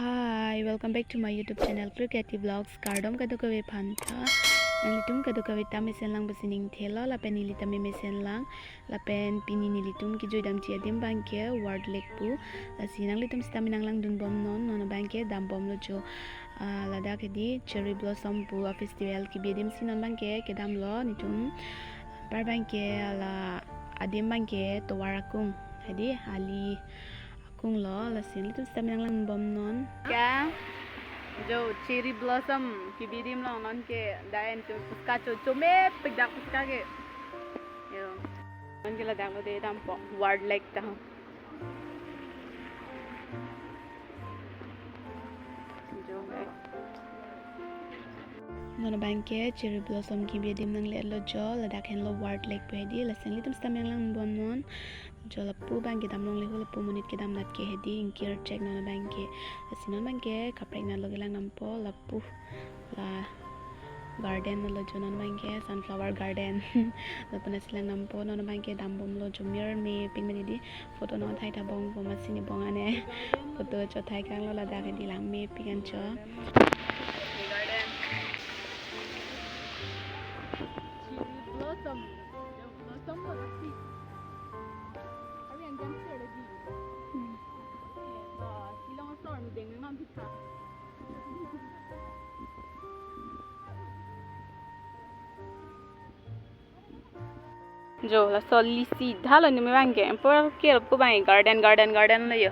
Hi, welcome back to my YouTube channel Klir KT Vlogs. Kardom kadukawe phantha. Nalitum kadukawe tamisen lang basining thela lapen nilitame mesen lang lapen pini nilitum ki joidam chi adim bangke ward lekpu lasinang litum staminang lang dun bom non bangke dam bom lo jo lada kedi cherry blossom pu festival ki bedim sinon bangke kedam lo nitum par bangke la adim bangke towarakung hadi ali kung lo lasin litum staminang lang bom non क्या जो cherry blossom की बीडीम लोग नॉन के डायन तो उसका चो में पिकडाक उसका के यो नॉन के लदाक लो दे दाम पो वार्ड लाइक ता हूँ जो है नॉन बैंक के चेरी ब्लॉसम की बीडीम नंग ले लो जो लदाक हैं लो वार्ड लाइक पे दी लसन लिटम स्टामिंग lang bom non जो लप्पू बैंक के दाम लोग ले हो लप्पू मुनिट के दाम नट के है दी इंकियर चेक नॉन बैंक के लसन बैंक के कपड़े ना लोग lang nampo लप्पू ला गार्डन लो जो नॉन बैंक के सनफ्लावर गार्डन लप्पू नसिlang nampo नॉन बैंक के दाम बम लो जो मिरर में पिंग में दी फोटो नॉन थाई था बong बम मसीनी बong आने फोटो जो थाई कांग लो लदा के दी lang में पिंगन जो जो ला सोली सीधा लो निमे बांगे पर के लपको बांगे गार्डन ले यो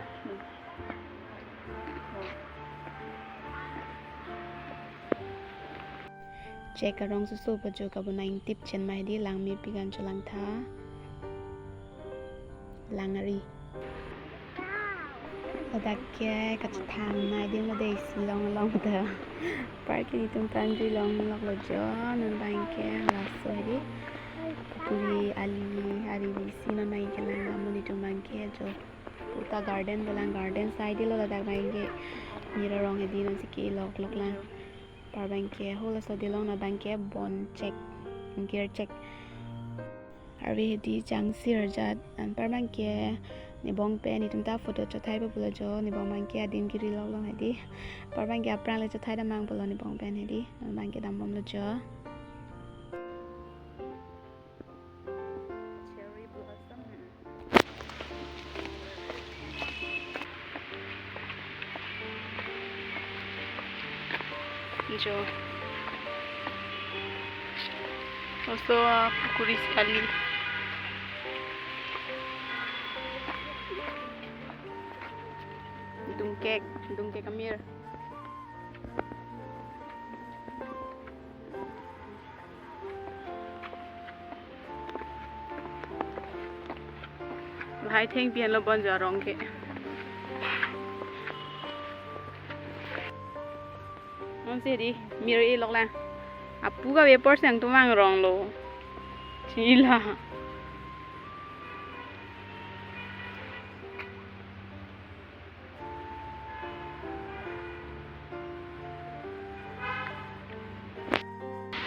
चेक करong susu baju kabu naing tip chen mai di lang mi pigan cholang tha langari odak ke kachthang nai ding lo dei silong long da park ni tum tan di long lok lo jo non bang ke la so di puri ali sino nai ke lang amuni tum bang ke jo puta garden bolang garden side lo da bang ke mira rong di non siki lok lang par bang ke hola so di long na bang ke bon check gear check arwi di jang sir jat an par bang ke ni bong pe ni tum ta photo chathai ba bula jo ni bong bang ke adim giri long long hedi par bang ke aprang le chathai da mang bula ni bong pen hedi bang ke dam bom lo jo cherry blossom jo also pukuri sekali dungkek kamir hai theng pian lo bon ja rong ke non se di mir e lok la apu ga paper sang tu mang rong lo chila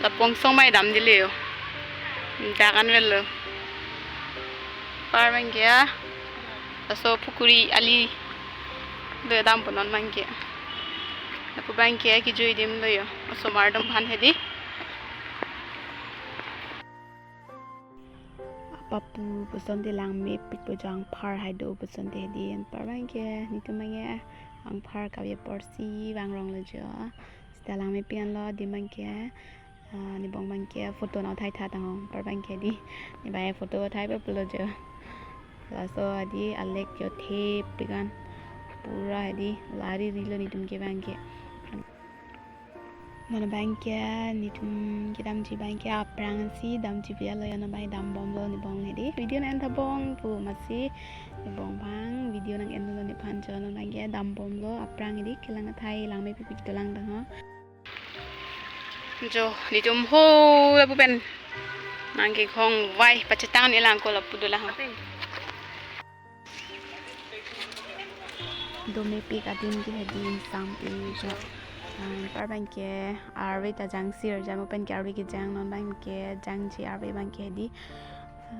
lapong song mai dam dileo dakan wel par mangya aso pukuri ali le dam ponon mangya apu bangya ki joi dim lo yo aso mardam bhan hedi papu puson de lang me pit po jang par haido puson de di en par bangya ni tu mangya ang par ka ye porsi wang rong lo jo stalang me pian lo di mangya ni bong bang ke photo na thai tha tang par bang ke di ni bai photo thai ba pulo jo la so adi alek yo the pigan pura adi lari rilo ni tum ke bang ke mana bang ke ni tum ke dam ji bang ke aprang si dam ji bia lo ya na bai dam bom lo ni bong edi video na entha bong pu masi ni bong bang video nang en lo ni phan jo na bang ke dam bom lo aprang edi kelang thai lang me pi to lang dang ha jo di tum ho la pu pen nang ke khong vai pachetang ni lang ko la pu do la ha do me pi ka din ki hedin sam e jo par bang ke arwe ta jang sir jam pen ke arwe ki jang non bang ke jang chi arwe bang ke di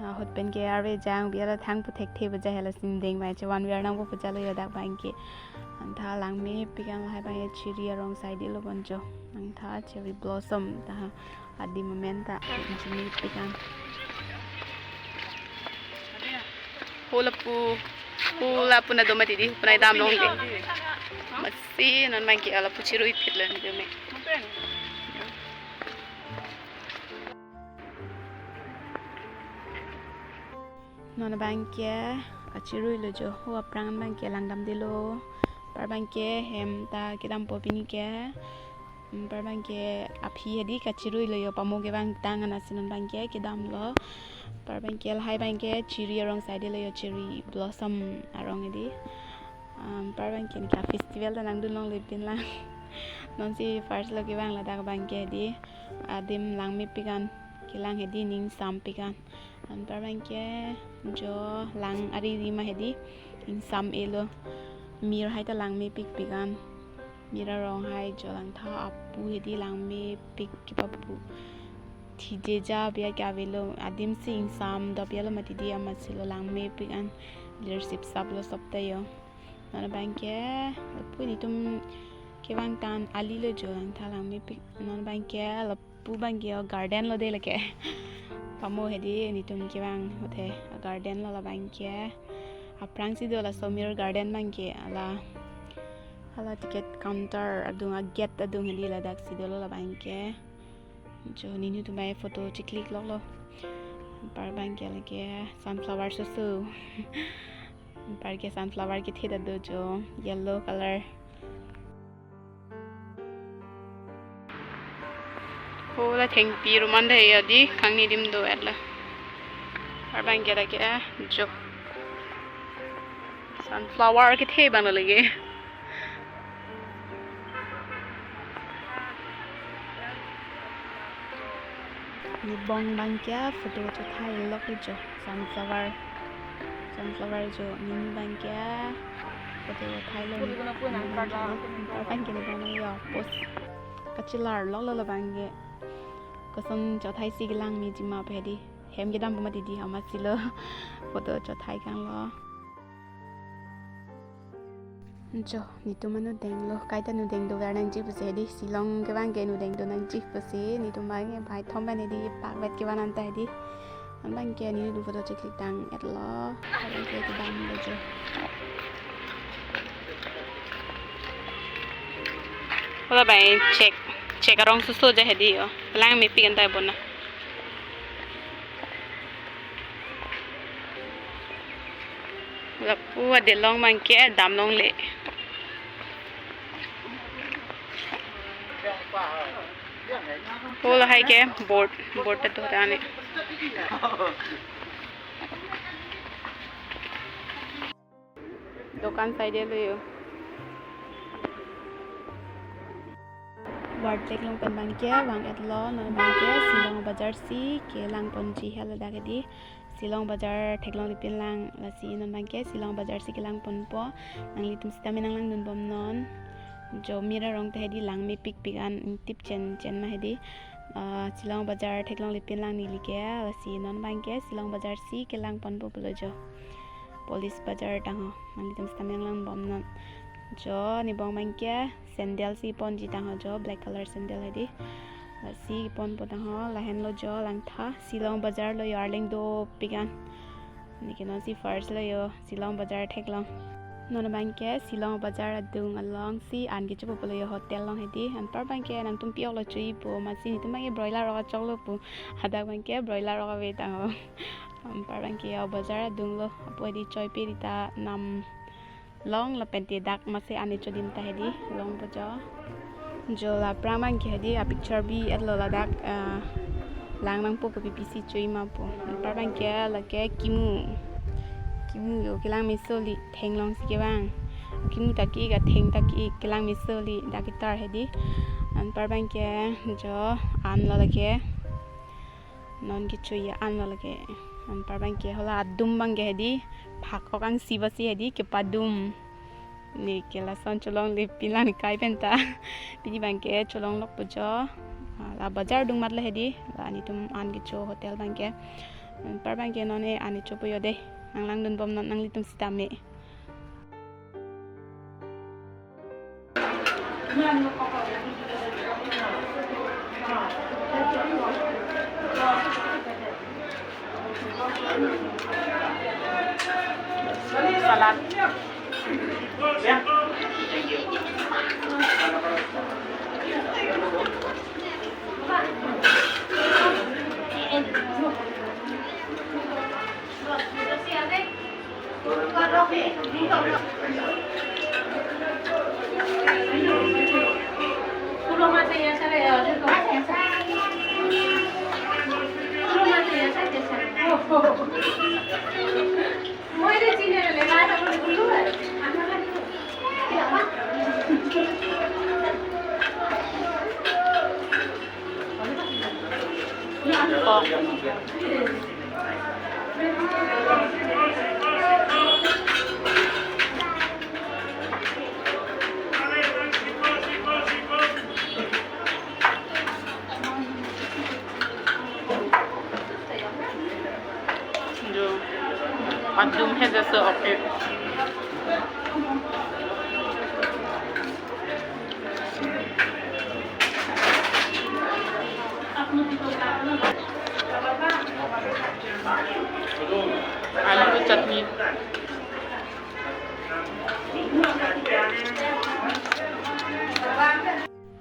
hot pen ke arve jang biara thang pu thek the baja hela sin deng mai che wan wer nang bu puja lo yadak bang ke an tha lang me pikan hai ba chiri arong side lo bonjo ang tha cherry blossom ta adi moment ta jini pikan hula pu na do mati di punai dam long ke masi nan bang ke ala pu chiru i phit lan de me non bangke achirui lo jo ho aprangan bangke langdam dilo par bangke hem ta kedam popini ke par bangke aphi hedi kachirui lo yo pamoge bang tangan asinon bangke kedam lo par bangke hai bangke chiri arong side lo yo cherry blossom arong edi par bangke ni ka festival da nangdu long lepin lang non si first lo ke bang la da bangke di adim lang mi pikan kilang hedi ning sam pikan an par bangke jo lang ari rima hedi ing sam elo mir hai ta lang me pik pikan mira rong hai jo lang tha apu hedi lang me pik ki papu thije ja bia kya velo adim sing sam do bia lo mati dia masilo lang me pikan leadership sap lo sop ta yo na bangke pu ni tum ke bang tan ali lo jo lang tha lang me pik non bangke lo pu bangke garden lo de lake pamo hedi ni tum ke bang hothe garden lo la bangke aprang si do la somir garden bangke ala ticket counter adunga gate adung hedi la dak si do lo la bangke jo ni ni tum bai photo chi click lo par bangke lake sunflower so par ke sunflower ke theda do jo yellow color hola theng pi roman de ya di khangni dim do atla ar bang ke ke jo sunflower ke the ban lage ni bong bang ke photo cho thai lok jo sunflower jo ni bang ke photo thai lo ar bang ke ni bang yo post kachilar lok lo bang ke koson cho thai si gilang mi jima phedi hem gedam bama didi hama silo photo cho thai kang lo jo ni tu manu deng lo kai ta nu deng do gar nang ji puse di Shillong ke bang ke nu deng do nang ji puse ni tu mai nge bhai thom ba ne di pak vet ke ban an ta di an bang ke ni du photo che click dang at lo ai ke ke dam lo jo hola bai check arong suso ja hedi yo lang mi pikan tai bona la puwa de long man ke dam long le hola hai ke board ta to rane dokan side lo yo ward check long pen bang ke wang at lo non bang ke Shillong Bazar si ke lang ponji hela da di Shillong Bazar theklong lipin lang la si non bang ke Shillong Bazar si ke lang pon po nang litum sitami nang lang dun bom non jo mira rong te hedi lang me pik an tip chen ma hedi Shillong Bazar theklong lipin lang ni like la si non bang ke Shillong Bazar si ke lang pon po pulo jo police bazar tang nang litum sitami nang lang bom non jo ni bong bang ke sandal si pon ji tang jo black color sandal hedi si pon po tang la hen lo jo lang tha Shillong Bazar lo yarling do pigan ni ke non si first lo yo Shillong Bazar theklong non bang ke Shillong Bazar adung along si an ge chu po lo yo hotel long hedi an par bang ke nang tum piok lo chui po ma si ni tum bang broiler ro chok lo pu hada bang ke broiler ro ve tang par bang ke bazar adung lo apo di choi pe ta nam long la penti dak mase ani chodim ta hedi long bojo jo la pramang ke hedi a picture bi at lo la dak lang nang po ko pc chui ma po parbang ke la ke kimu yo kilang mi soli theng long si ke bang kimu ta ki ga theng ta ki kilang mi soli da ki tar hedi an parbang ke jo an lo la ke non ki chui an lo la ke an parbang ke hola dum bang ke hedi phak okang sibasi hedi ke padum ni ke la son cholong le pilan kai penta pidi bang ke cholong lok pujo la bazar dung mat la hedi la ni tum an gi cho hotel bang ke Parbang ke none ane copo yo deh nang lang dun bom nang litum sitame salad ya thank you Adum has a sort of it. Aloo chutney.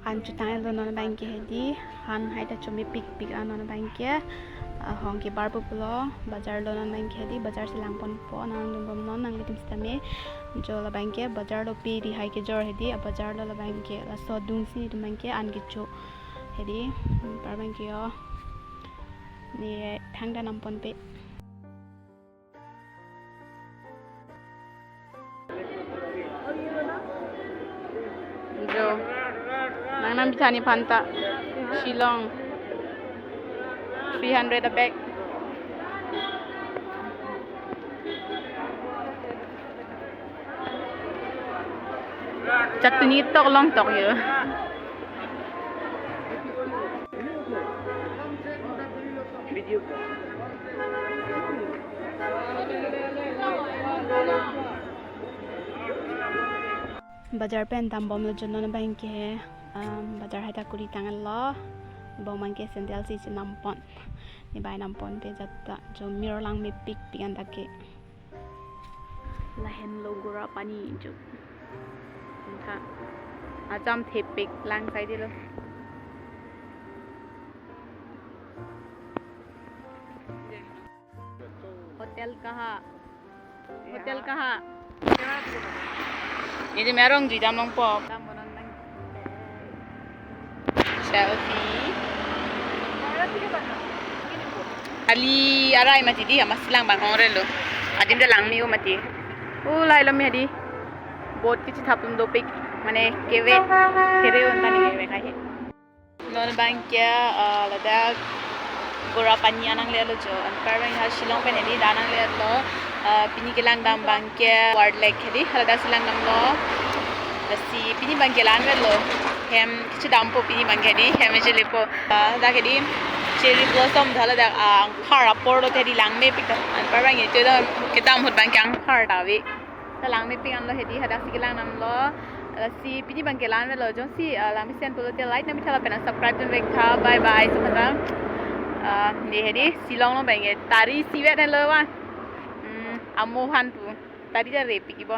Han chutang lo non bank hedi han haita chomi pik non bank ya hong ke barbo pulo bazar lo non bank hedi bazar silang pon po nang dum bom non nang litim stame jo la bank ya bazar lo pe ri hai ke jor hedi bazar lo la bank ya la so dung si dum bank ya an ke cho hedi par bank yo ni thangda nam pon pe jo nang nam chani phanta Shillong 300 a bag chutney tok long tok yo video Bazar pen tam bom lo jono bank ke bazar haita kuri tangal lo bom man ke sendal si nampon ni bai nampon pe jatta jo mirror lang me pik anda ke lahen lo gura pani jo tha ajam thepik lang sai dilo hotel kaha ये जो मेरा जी दाम लोग pop Ali arai mati di ama silang bang ore lo adim da lang miu mati lai lo mi hadi bot kichi thapum do pik mane keve kere on tani keve khai non bang kya lada gora panya nang le lo jo an par bang ha Shillong pen hadi danang le lo pini kelang dam bang kya ward lake hadi lada silang nam lo si pini bang kelan lo hem kichi dam po pini bang hadi hem jele po da hadi cherry blossom dhala da khara porlo thedi langme pik an par bang ye da kitam hot bang kyang khar dawi ta langme pik an lo hedi hada sikilang nam lo si pini bang kelan lo jo si lami sen to te like na mi thala pen subscribe to vek tha bye bye so khata ni hedi Shillong lo bang ye tari siwet na lo wa amohan tu tari da re pik bo